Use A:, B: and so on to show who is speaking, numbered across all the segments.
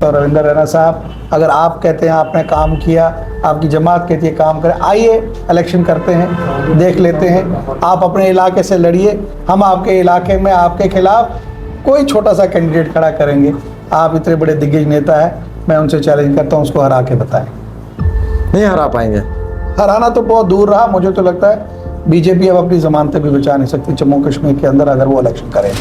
A: तो रविंद्र रैना साहब, अगर आप कहते हैं आपने काम किया, आपकी जमात कहती है काम करें, आइए इलेक्शन करते हैं, देख लेते हैं। आप अपने इलाके से लड़िए, हम आपके इलाके में आपके खिलाफ कोई छोटा सा कैंडिडेट खड़ा करेंगे। आप इतने बड़े दिग्गज नेता है, मैं उनसे चैलेंज करता हूँ, उसको हरा के बताएं।
B: नहीं हरा पाएंगे।
A: हराना तो बहुत दूर रहा, मुझे तो लगता है बीजेपी अब अपनी जमानतें भी बचा नहीं सकती जम्मू कश्मीर के अंदर अगर वो इलेक्शन करें।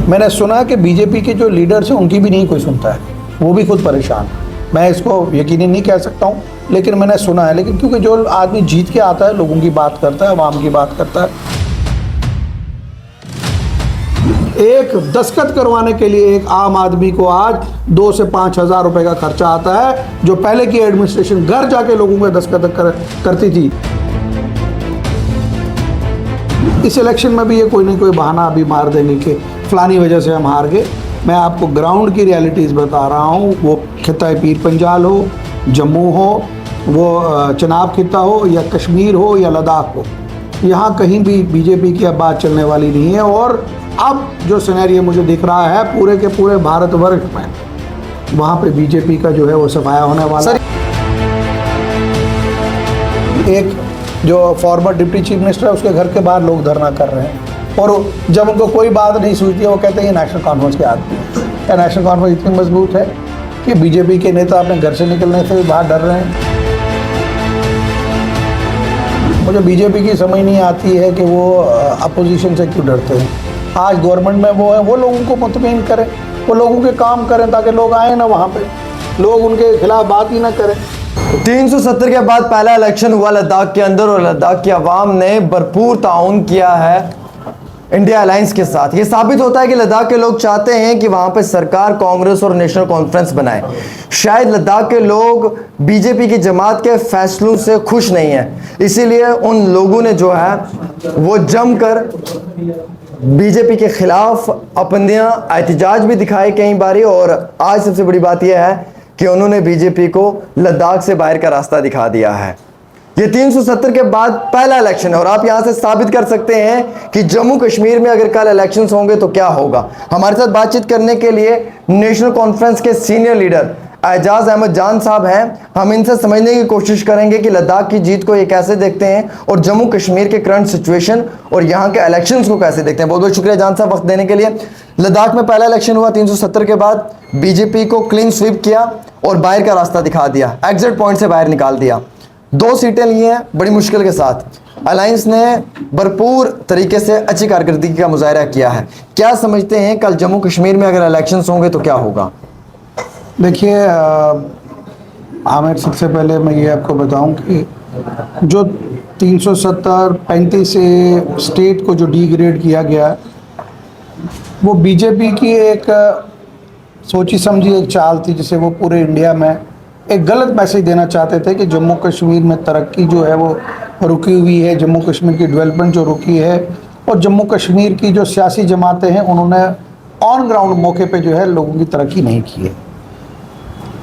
A: मैंने सुना कि बीजेपी के जो लीडर्स हैं उनकी भी नहीं कोई सुनता है, वो भी खुद परेशान। मैं इसको यकीनी नहीं कह सकता हूँ, लेकिन मैंने सुना है। लेकिन क्योंकि जो आदमी जीत के आता है, लोगों की बात करता है, अवाम की बात करता है। एक दस्तखत करवाने के लिए एक आम आदमी को आज 2 से 5 हज़ार रुपए का खर्चा आता है, जो पहले की एडमिनिस्ट्रेशन घर जाके लोगों को दस्तखत करती थी। इस इलेक्शन में भी ये कोई ना कोई बहाना अभी मार देंगे कि फलानी वजह से हम हार गए। मैं आपको ग्राउंड की रियलिटीज़ बता रहा हूँ। वो खिता पीर पंजाल हो, जम्मू हो, वो चनाब खिता हो, या कश्मीर हो, या लद्दाख हो, यहाँ कहीं भी बीजेपी की अब बात चलने वाली नहीं है। और अब जो सिनेरियो मुझे दिख रहा है पूरे के पूरे भारतवर्ष में, वहाँ पे बीजेपी का जो है वो सफाया होने वाला है। एक जो फॉर्मर डिप्टी चीफ मिनिस्टर है, उसके घर के बाहर लोग धरना कर रहे हैं, और जब उनको कोई बात नहीं सूझती है वो कहते हैं ये नेशनल कॉन्फ्रेंस के आदमी हैं। क्या नेशनल कॉन्फ्रेंस इतनी मजबूत है कि बीजेपी के नेता अपने घर से निकलने से भी बाहर डर रहे हैं? मुझे बीजेपी की समझ नहीं आती है कि वो अपोजिशन से क्यों डरते हैं। आज गवर्नमेंट में वो है, वो लोगों को मुतमईन करें, वो लोगों के काम करें, ताकि लोग आए ना वहाँ पे, लोग उनके खिलाफ बात ही ना करें।
B: 370 के बाद पहला इलेक्शन हुआ लद्दाख के अंदर, और लद्दाख की आवाम ने भरपूर ताउन किया है इंडिया अलायंस के साथ। ये साबित होता है कि लद्दाख के लोग चाहते हैं कि वहां पे सरकार कांग्रेस और नेशनल कॉन्फ्रेंस बनाए। शायद लद्दाख के लोग बीजेपी की जमात के फैसलों से खुश नहीं है, इसीलिए उन लोगों ने जो है वो जमकर बीजेपी के खिलाफ अपने एहतजाज भी दिखाए कई बारी। और आज सबसे बड़ी बात यह है कि उन्होंने बीजेपी को लद्दाख से बाहर का रास्ता दिखा दिया है। ये 370 के बाद पहला इलेक्शन है, और आप यहां से साबित कर सकते हैं कि जम्मू कश्मीर में अगर कल इलेक्शंस होंगे तो क्या होगा। हमारे साथ बातचीत करने के लिए नेशनल कॉन्फ्रेंस के सीनियर लीडर एजाज अहमद जान साहब हैं। हम इनसे समझने की कोशिश करेंगे कि लद्दाख की जीत को ये कैसे देखते हैं, और जम्मू कश्मीर के करंट सिचुएशन और यहाँ के इलेक्शंस को कैसे देखते हैं। बहुत बहुत शुक्रिया जान साहब वक्त देने के लिए। लद्दाख में पहला इलेक्शन हुआ 370 के बाद, बीजेपी को क्लीन स्वीप किया और बाहर का रास्ता दिखा दिया, एग्जिट पॉइंट से बाहर निकाल दिया। 2 सीटें ली हैं बड़ी मुश्किल के साथ। अलायंस ने भरपूर तरीके से अच्छी कारकर्दगी का मुजाहरा किया है। क्या समझते हैं कल जम्मू कश्मीर में अगर इलेक्शंस होंगे तो क्या होगा?
A: देखिए आमिर, सबसे पहले मैं ये आपको बताऊं कि जो 370-35 से स्टेट को जो डिग्रेड किया गया, वो बीजेपी की एक सोची समझी एक चाल थी, जिसे वो पूरे इंडिया में एक गलत मैसेज देना चाहते थे कि जम्मू कश्मीर में तरक्की जो है वो रुकी हुई है, जम्मू कश्मीर की डेवलपमेंट जो रुकी है, और जम्मू कश्मीर की जो सियासी जमातें हैं उन्होंने ऑन ग्राउंड मौके पे जो है लोगों की तरक्की नहीं की है।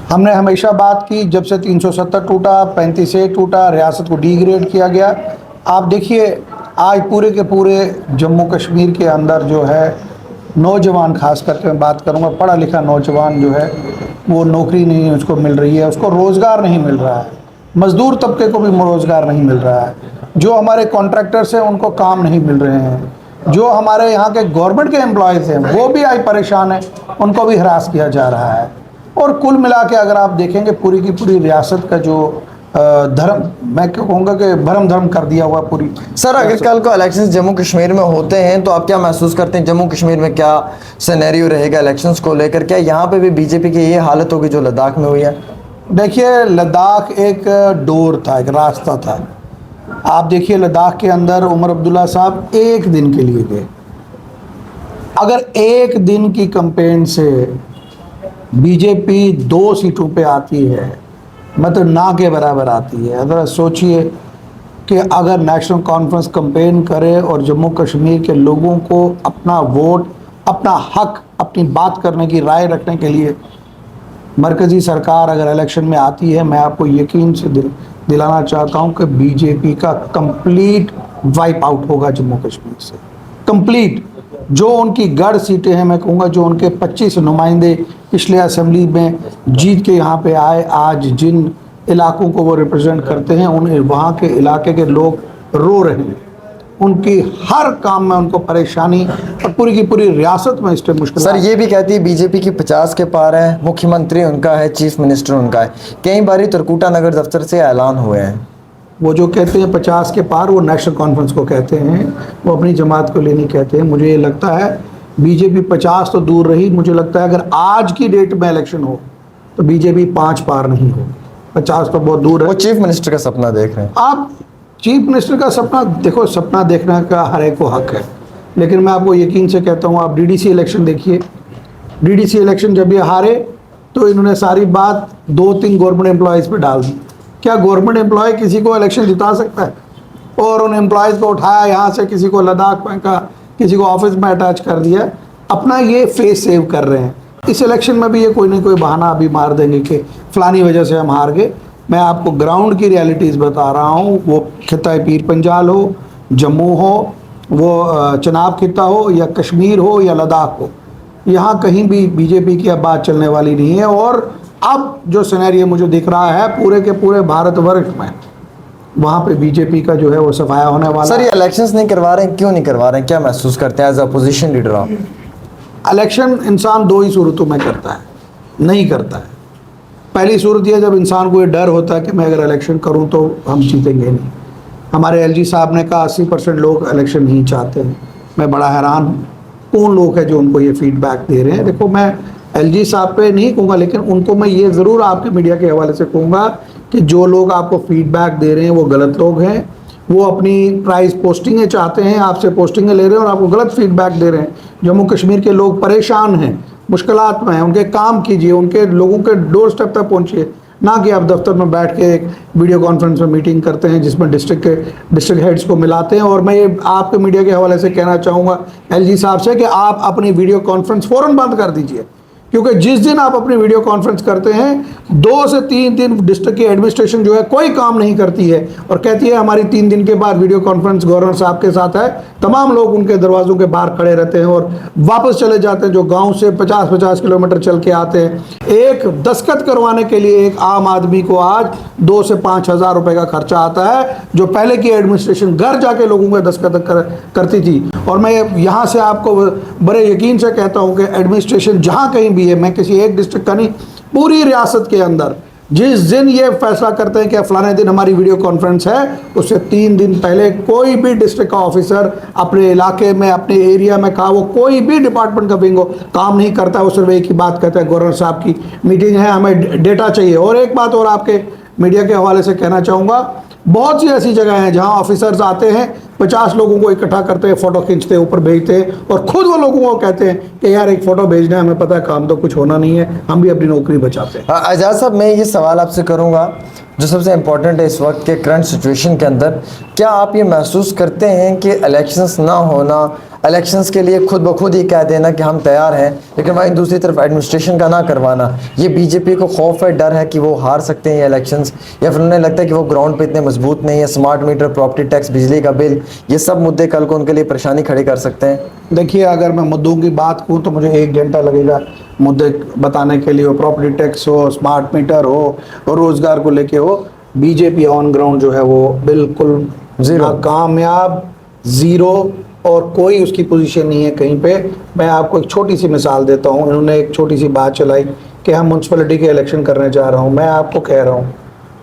A: हमने हमेशा बात की, जब से 370 टूटा, 35 से टूटा, रियासत को डिग्रेड किया गया। आप देखिए आज पूरे के पूरे जम्मू कश्मीर के अंदर जो है नौजवान, खास करके मैं बात करूँगा, पढ़ा लिखा नौजवान जो है वो नौकरी नहीं उसको मिल रही है, उसको रोज़गार नहीं मिल रहा है, मज़दूर तबके को भी रोज़गार नहीं मिल रहा है, जो हमारे कॉन्ट्रैक्टर्स हैं उनको काम नहीं मिल रहे हैं, जो हमारे यहाँ के गवर्नमेंट के एम्प्लॉयज़ हैं वो भी आज परेशान हैं, उनको भी हरास किया जा रहा है। और कुल मिला के अगर आप देखेंगे पूरी की पूरी रियासत का जो धर्म, मैं क्यों कहूँगा कि भरम धर्म कर दिया हुआ पूरी।
B: सर अगर कल को इलेक्शंस जम्मू कश्मीर में होते हैं तो आप क्या महसूस करते हैं, जम्मू कश्मीर में क्या सिनेरियो रहेगा इलेक्शंस को लेकर? क्या यहाँ पे भी बीजेपी की ये हालत होगी जो लद्दाख में हुई है?
A: देखिए लद्दाख एक डोर था, एक रास्ता था। आप देखिए लद्दाख के अंदर उमर अब्दुल्ला साहब 1 दिन के लिए गए। अगर 1 दिन की कैंपेन से बीजेपी 2 सीटों पे आती है, मतलब ना के बराबर आती है। अगर सोचिए कि अगर नेशनल कॉन्फ्रेंस कैंपेन करे और जम्मू कश्मीर के लोगों को अपना वोट, अपना हक, अपनी बात करने की राय रखने के लिए मरकज़ी सरकार अगर इलेक्शन में आती है, मैं आपको यकीन से दिलाना चाहता हूं कि बीजेपी का कंप्लीट वाइप आउट होगा जम्मू कश्मीर से, कंप्लीट। जो उनकी गढ़ सीटें हैं, मैं कहूँगा जो उनके 25 नुमाइंदे पिछले असेंबली में जीत के यहाँ पे आए, आज जिन इलाकों को वो रिप्रेजेंट करते हैं उन वहाँ के इलाके के लोग रो रहे हैं। उनकी हर काम में उनको परेशानी और पूरी की पूरी रियासत में इस टाइम मुश्किल।
B: सर ये भी कहती है बीजेपी की 50 के पार है, मुख्यमंत्री उनका है, चीफ मिनिस्टर उनका है। कई बारी त्रिकुटा नगर दफ्तर से ऐलान हुए हैं।
A: वो जो कहते हैं 50 के पार, वो नेशनल कॉन्फ्रेंस को कहते हैं, वो अपनी जमात को लेनी कहते हैं। मुझे ये लगता है बीजेपी 50 तो दूर रही, मुझे लगता है अगर आज की डेट में इलेक्शन हो तो बीजेपी 5 पार नहीं हो, 50 तो बहुत दूर है।
B: वो चीफ मिनिस्टर का सपना देख रहे हैं।
A: आप चीफ मिनिस्टर का सपना देखो, सपना देखने का हर एक को हक है, लेकिन मैं आपको यकीन से कहता हूँ, आप डीडीसी इलेक्शन देखिए। डीडीसी इलेक्शन जब ये हारे तो इन्होंने सारी बात 2-3 गवर्नमेंट एम्प्लॉयज़ पे डाल दी। क्या गवर्नमेंट एम्प्लॉय किसी को इलेक्शन जिता सकता है? और उन एम्प्लॉयज़ को उठाया यहाँ से, किसी को लद्दाख फेंका, किसी को ऑफिस में अटैच कर दिया, अपना ये फेस सेव कर रहे हैं। इस इलेक्शन में भी ये कोई ना कोई बहाना अभी मार देंगे कि फलानी वजह से हम हार गए। मैं आपको ग्राउंड की रियलिटीज़ बता रहा हूँ, वो खिता पीर पंजाल हो, जम्मू हो, वो चनाब खिता हो, या कश्मीर हो, या लद्दाख हो, यहाँ कहीं भी बीजेपी की अब बात चलने वाली नहीं है। और अब जो सिनेरियो मुझे दिख रहा है पूरे के पूरे भारतवर्ष में, वहाँ पे बीजेपी का जो है वो सफाया होने वाला।
B: सर ये इलेक्शंस नहीं करवा रहे हैं, क्यों नहीं करवा रहे हैं? क्या महसूस करते हैं एज अपोजिशन लीडर आप?
A: इलेक्शन इंसान 2 ही सूरतों में करता है, नहीं करता है। पहली सूरत यह जब इंसान को ये डर होता है कि मैं अगर इलेक्शन करूं तो हम जीतेंगे नहीं। हमारे एलजी साहब ने कहा 80% लोग इलेक्शन नहीं चाहते हैं। मैं बड़ा हैरान हूँ कौन लोग हैं जो उनको ये फीडबैक दे रहे हैं। देखो मैं एलजी साहब पे नहीं कहूँगा, लेकिन उनको मैं ये ज़रूर आपके मीडिया के हवाले से कहूँगा कि जो लोग आपको फीडबैक दे रहे हैं वो गलत लोग हैं। वो अपनी प्राइस पोस्टिंगें चाहते हैं, आपसे पोस्टिंगें ले रहे हैं और आपको गलत फीडबैक दे रहे हैं। जम्मू कश्मीर के लोग परेशान हैं, मुश्किलात में हैं, उनके काम कीजिए, उनके लोगों के डोर स्टेप तक पहुँचिए, ना कि आप दफ्तर में बैठ के एक वीडियो कॉन्फ्रेंस में मीटिंग करते हैं जिसमें डिस्ट्रिक्ट हेड्स को मिलाते हैं। और मैं ये आपके मीडिया के हवाले से कहना चाहूँगा एलजी साहब से कि आप अपनी वीडियो कॉन्फ्रेंस फ़ौरन बंद कर दीजिए, क्योंकि जिस दिन आप अपनी वीडियो कॉन्फ्रेंस करते हैं 2 से 3 दिन डिस्ट्रिक्ट की एडमिनिस्ट्रेशन जो है कोई काम नहीं करती है और कहती है हमारी 3 दिन के बाद वीडियो कॉन्फ्रेंस गवर्नर साहब के साथ है। तमाम लोग उनके दरवाज़ों के बाहर खड़े रहते हैं और वापस चले जाते हैं, जो गांव से 50-50 किलोमीटर चल के आते हैं। एक दस्तखत करवाने के लिए एक आम आदमी को आज 2 से 5 हज़ार रुपये का खर्चा आता है, जो पहले की एडमिनिस्ट्रेशन घर जाके लोगों को दस्तखत करती थी। और मैं यहाँ से आपको बड़े यकीन से कहता हूँ कि एडमिनिस्ट्रेशन जहाँ कहीं भी है, मैं किसी एक डिस्ट्रिक्ट का नहीं, पूरी रियासत के अंदर जिस दिन ये फैसला करते हैं कि फलाने दिन हमारी वीडियो कॉन्फ्रेंस है, उससे 3 दिन पहले कोई भी डिस्ट्रिक्ट का ऑफिसर अपने इलाके में, अपने एरिया में, कहा वो कोई भी डिपार्टमेंट का विंग हो, काम नहीं करता। वो सिर्फ एक ही बात कहता है गवर्नर साहब की मीटिंग है, हमें डेटा चाहिए। और एक बात और आपके मीडिया के हवाले से कहना चाहूँगा, बहुत सी ऐसी जगह हैं जहां ऑफिसर्स आते हैं, 50 लोगों को इकट्ठा करते हैं, फ़ोटो खींचते हैं, ऊपर भेजते हैं और ख़ुद वो लोगों को कहते हैं कि यार एक फ़ोटो भेजना है, हमें पता है काम तो कुछ होना नहीं है, हम भी अपनी नौकरी बचाते हैं।
B: आज़ाद साहब मैं ये सवाल आपसे करूँगा जो सबसे इम्पोर्टेंट है इस वक्त के करंट सिचुएशन के अंदर, क्या आप ये महसूस करते हैं कि इलेक्शंस ना होना, इलेक्शंस के लिए खुद ब खुद ही कह देना कि हम तैयार हैं, लेकिन वहीं दूसरी तरफ एडमिनिस्ट्रेशन का ना करवाना, ये बीजेपी को खौफ है, डर है कि वो हार सकते हैं ये इलेक्शंस, या फिर उन्हें लगता है कि वो ग्राउंड पे इतने मजबूत नहीं है, स्मार्ट मीटर, प्रॉपर्टी टैक्स, बिजली का बिल, ये सब मुद्दे कल को उनके लिए परेशानी खड़ी कर सकते हैं?
A: देखिए अगर मैं मुद्दों की बात कहूँ तो मुझे 1 घंटा लगेगा मुद्दे बताने के लिए। प्रॉपर्टी टैक्स हो, स्मार्ट मीटर हो, और रोज़गार को लेके हो, बीजेपी ऑन ग्राउंड जो है वो बिल्कुल कामयाब, ज़ीरो, और कोई उसकी पोजीशन नहीं है कहीं पे। मैं आपको एक छोटी सी मिसाल देता हूँ। इन्होंने एक छोटी सी बात चलाई कि हम म्यूनसिपलिटी के इलेक्शन करने जा रहा हूँ। मैं आपको कह रहा हूँ,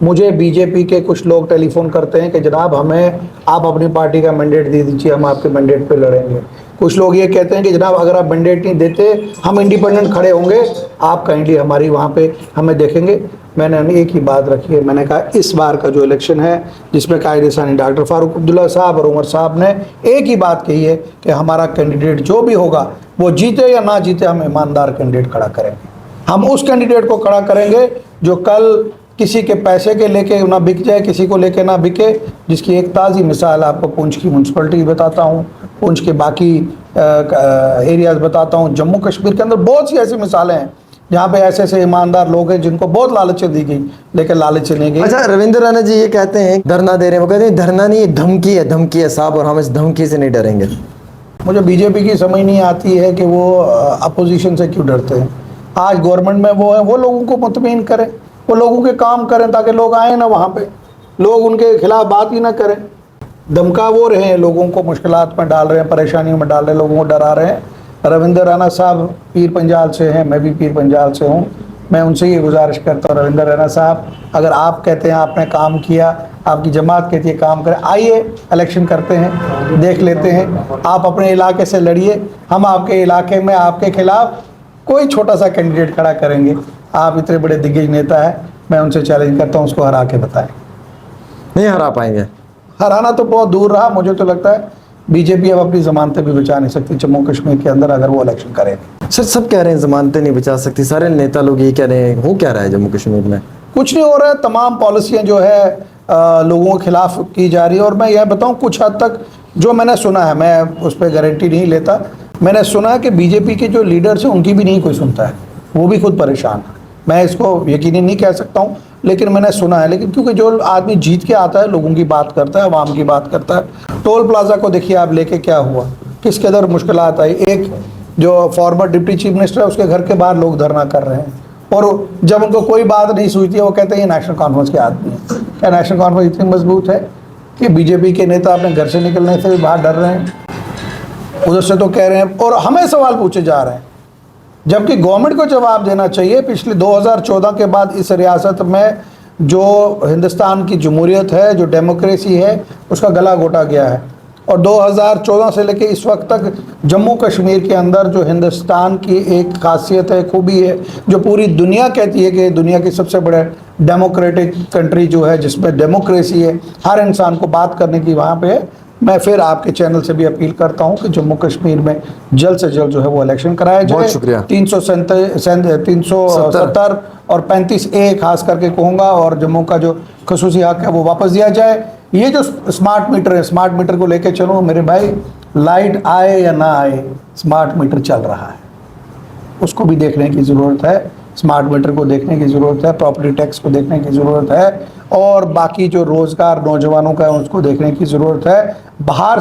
A: मुझे बीजेपी के कुछ लोग टेलीफोन करते हैं कि जनाब हमें आप अपनी पार्टी का मैंडेट दे दीजिए, हम आपके मैंडेट पे लड़ेंगे। कुछ लोग ये कहते हैं कि जनाब अगर आप मैंडेट नहीं देते हम इंडिपेंडेंट खड़े होंगे, आप काइंडली हमारी वहाँ पे हमें देखेंगे। मैंने एक ही बात रखी है, मैंने कहा इस बार का जो इलेक्शन है जिसमें कायदे सानी डॉक्टर फारूक अब्दुल्ला साहब और उमर साहब ने एक ही बात कही है कि हमारा कैंडिडेट जो भी होगा वो जीते या ना जीते, हम ईमानदार कैंडिडेट खड़ा करेंगे। हम उस कैंडिडेट को खड़ा करेंगे जो कल किसी के पैसे के लेके ना बिक जाए, किसी को लेके ना बिके। जिसकी एक ताज़ी मिसाल आपको पुंछ की म्यूनसिपलिटी बताता हूँ, पुंछ के बाकी एरियाज़ बताता हूँ। जम्मू कश्मीर के अंदर बहुत सी ऐसी मिसालें हैं जहाँ पे ऐसे ऐसे ईमानदार लोग हैं जिनको बहुत लालचें दी गई, लेकिन लालचें नहीं गई।
B: अच्छा, रविंद्र राणा जी ये कहते हैं धरना दे रहे हैं, वो कहते हैं धरना नहीं, ये धमकी है, धमकी है साहब, और हम इस धमकी से नहीं डरेंगे।
A: मुझे बीजेपी की समझ नहीं आती है कि वो अपोजिशन से क्यों डरते हैं। आज गवर्नमेंट में वो है, वो लोगों को मुतमईन करें, वो लोगों के काम करें ताकि लोग आए ना वहाँ पे, लोग उनके खिलाफ बात ही ना करें। धमका वो रहे हैं, लोगों को मुश्किलात में डाल रहे हैं, परेशानियों में डाल रहे हैं, लोगों को डरा रहे हैं। रविंदर राणा साहब पीर पंजाल से हैं, मैं भी पीर पंजाल से हूँ। मैं उनसे ये गुजारिश करता हूँ, रविंदर राणा साहब, अगर आप कहते हैं आपने काम किया, आपकी जमात कहती है काम करें, आइए इलेक्शन करते हैं, देख लेते हैं। आप अपने इलाके से लड़िए, हम आपके इलाके में आपके खिलाफ कोई छोटा सा कैंडिडेट खड़ा करेंगे। आप इतने बड़े दिग्गज नेता हैं, मैं उनसे चैलेंज करता हूँ, उसको हरा के बताएं।
B: नहीं हरा पाएंगे।
A: हराना तो बहुत दूर रहा, मुझे तो लगता है बीजेपी अब अपनी जमानतें भी बचा नहीं सकती जम्मू कश्मीर के अंदर अगर वो इलेक्शन करें।
B: सर सब कह रहे हैं जमानतें नहीं बचा सकती, सारे नेता लोग ये कह रहे हैं, हो क्या रहा है जम्मू कश्मीर में?
A: कुछ नहीं हो रहा है, तमाम पॉलिसियां जो है लोगों के खिलाफ की जा रही है। और मैं यह बताऊं, कुछ हद तक जो मैंने सुना है, मैं उस पर गारंटी नहीं लेता, मैंने सुना है कि बीजेपी के जो लीडर्स हैं उनकी भी नहीं कोई सुनता है, वो भी खुद परेशान है। मैं इसको यकीनी नहीं कह सकता हूँ, लेकिन मैंने सुना है। लेकिन क्योंकि जो आदमी जीत के आता है, लोगों की बात करता है, आवाम की बात करता है। टोल प्लाजा को देखिए आप, लेके क्या हुआ, किस कदर मुश्किलात आई। एक जो फॉर्मर डिप्टी चीफ मिनिस्टर है, उसके घर के बाहर लोग धरना कर रहे हैं, और जब उनको कोई बात नहीं सूझती है वो कहते हैं ये नेशनल कॉन्फ्रेंस के आदमी है। क्या नेशनल कॉन्फ्रेंस इतनी मजबूत है कि बीजेपी के नेता अपने घर से निकलने से भी बाहर डर रहे हैं? उधर से तो कह रहे हैं और हमें सवाल पूछे जा रहे हैं, जबकि गवर्नमेंट को जवाब देना चाहिए। पिछले 2014 के बाद इस रियासत में जो हिंदुस्तान की जमहूरियत है, जो डेमोक्रेसी है, उसका गला घोटा गया है। और 2014 से लेकर इस वक्त तक जम्मू कश्मीर के अंदर जो हिंदुस्तान की एक खासियत है, खूबी है, जो पूरी दुनिया कहती है कि दुनिया की सबसे बड़े डेमोक्रेटिक कंट्री जो है, जिसमें डेमोक्रेसी है, हर इंसान को बात करने की वहाँ पे है। मैं फिर आपके चैनल से भी अपील करता हूं कि जम्मू कश्मीर में जल्द से जल्द जो है वो इलेक्शन कराया जाए।
B: बहुत शुक्रिया।
A: 370 और 35A खास करके कहूँगा, और जम्मू का जो खसूसी हक है वो वापस दिया जाए। ये जो स्मार्ट मीटर है, स्मार्ट मीटर को लेके चलो मेरे भाई, लाइट आए या ना आए, स्मार्ट मीटर चल रहा है, उसको भी देखने की ज़रूरत है। स्मार्ट मीटर को देखने की ज़रूरत है, प्रॉपर्टी टैक्स को देखने की ज़रूरत है, और बाकी जो रोज़गार नौजवानों का है उसको देखने की ज़रूरत है। बाहर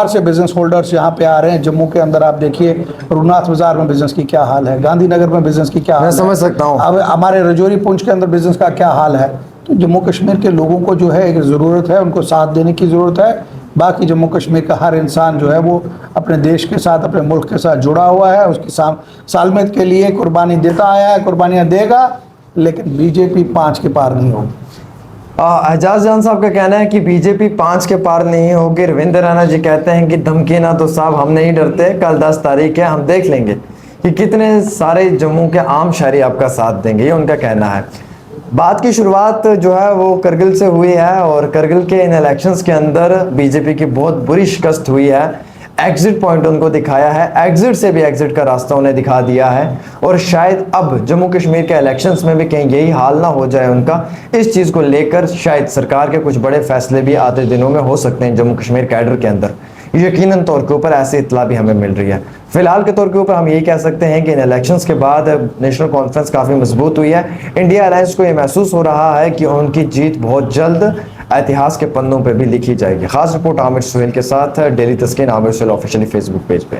A: से बिज़नेस होल्डर्स यहाँ पे आ रहे हैं। जम्मू के अंदर आप देखिए, रघुनाथ बाज़ार में बिज़नेस की क्या हाल है, गांधीनगर में बिज़नेस की क्या हाल है,
B: मैं समझ सकता हूँ।
A: अब हमारे रजौरी पुंछ के अंदर बिज़नेस का क्या हाल है। तो जम्मू कश्मीर के लोगों को जो है एक ज़रूरत है, उनको साथ देने की ज़रूरत है। बाकी जम्मू कश्मीर का हर इंसान जो है वो अपने देश के साथ, अपने मुल्क के साथ जुड़ा हुआ है, उसकी सालमत के लिए कुर्बानी देता आया है, कुर्बानियाँ देगा, लेकिन बीजेपी 5 के पार नहीं होगी।
B: एजाज जान साहब का कहना है कि बीजेपी 5 के पार नहीं होगी। रविंदर राणा जी कहते हैं कि धमकी ना तो साहब हम नहीं डरते, कल 10 तारीख है, हम देख लेंगे कि कितने सारे जम्मू के आम शहरी आपका साथ देंगे, ये उनका कहना है। बात की शुरुआत जो है वो करगिल से हुई है, और करगिल के इन इलेक्शंस के अंदर बीजेपी की बहुत बुरी शिकस्त हुई है। एग्जिट पॉइंट उनको दिखाया है, एग्जिट से भी एग्जिट का रास्ता उन्हें दिखा दिया है, और शायद अब जम्मू कश्मीर के इलेक्शंस में भी कहीं यही हाल ना हो जाए उनका। इस चीज़ को लेकर शायद सरकार के कुछ बड़े फैसले भी आते दिनों में हो सकते हैं जम्मू कश्मीर कैडर के अंदर, यकीनन तौर के ऊपर ऐसी इत्तला भी हमें मिल रही है। फिलहाल के तौर के ऊपर हम यही कह सकते हैं कि इन इलेक्शंस के बाद नेशनल कॉन्फ्रेंस काफ़ी मजबूत हुई है। इंडिया अलायंस को ये महसूस हो रहा है कि उनकी जीत बहुत जल्द इतिहास के पन्नों पर भी लिखी जाएगी। खास रिपोर्ट आमिर सुहेल के साथ, daily Taskeen, Aamir Sohail officially Facebook page पे।